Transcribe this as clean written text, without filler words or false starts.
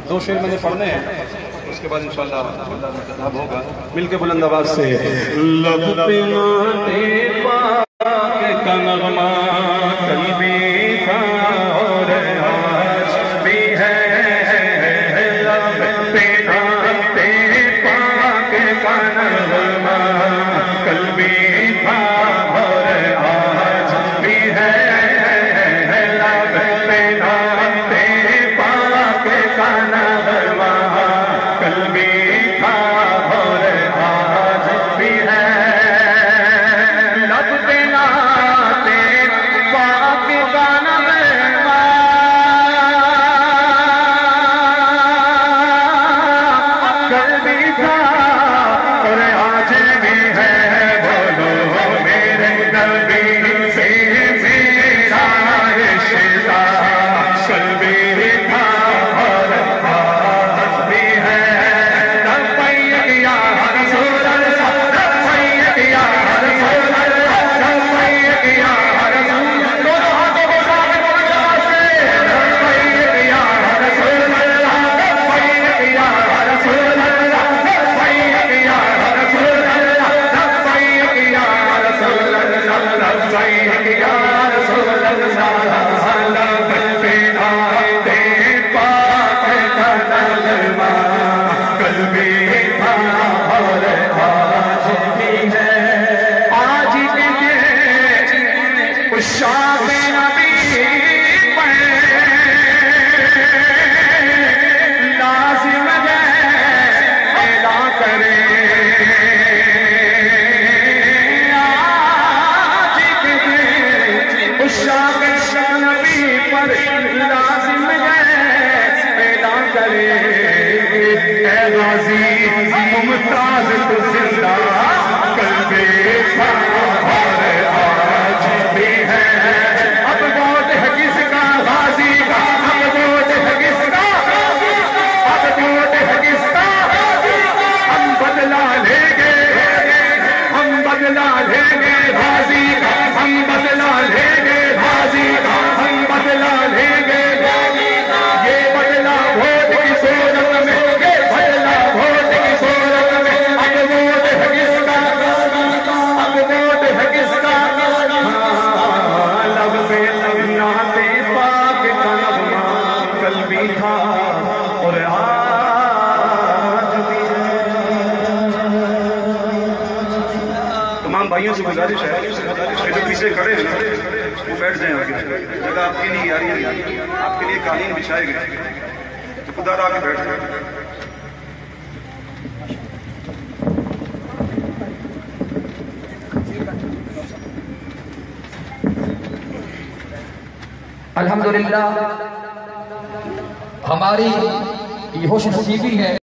दो शेर मैंने पढ़ने हैं, उसके बाद इंशाअल्लाह किताब होगा। मिलके बुलंद आवाज से लब पे नाते पाक का नगमा कल भी था और आज भी है। लब पे नाते पाक का नगमा कल भी था और आज भी है। लब पे नाते पाक का नगमा कल भी था और आज भी है। लब पे नाते पाक का नगमा कल भी था और आज भी है। बोलो मेरे नबी से मेरा रिश्ता कल भी था और आज भी है। लब्बैक या रसूल अल्लाह, लब्बैक या रसूल अल्लाह, लब्बैक या रसूल। दोनों हाथों को सामने बोलो से लब्बैक या रसूल अल्लाह, लब्बैक या रसूल अल्लाह, लब्बैक या रसूल अल्लाह, लब्बैक या रसूल अल्लाह, लब्बैक या रसूल अल्लाह। लब पे नाते पाक का नगमा कल भी था और आज भी है। आज के शाम नबी पर लाजिम है अदा करे। आज के शाम नबी पर लाजिम है अदा करे। ए गाजी मुमताज तो जिंदा कल भी था और आज भी है। अब वोट है किसका गाजी का, अब वोट है किसका, अब वोट है किसका। हम बदला लेंगे, हम बदला लेंगे गाजी का, हम बदला लेंगे गाजी का, हम बदला लेंगे। ये बदला वोट की सूरत में, ये बदला वोट की सूरत में। अब वोट है किसका, अब वोट है किसका। लब पे नाते पाक का नगमा कल भी था और आज भी है। तमाम भाइयों से गुजारिश है कि जो पीछे खड़े हैं वो बैठ जाएं आगे। जगह आपके लिए आ रही है, आपके लिए कालीन बिछाए गए, तो खुदा आके बैठ जाए। अल्हम्दुलिल्लाह हमारी ये खुश नसीबी है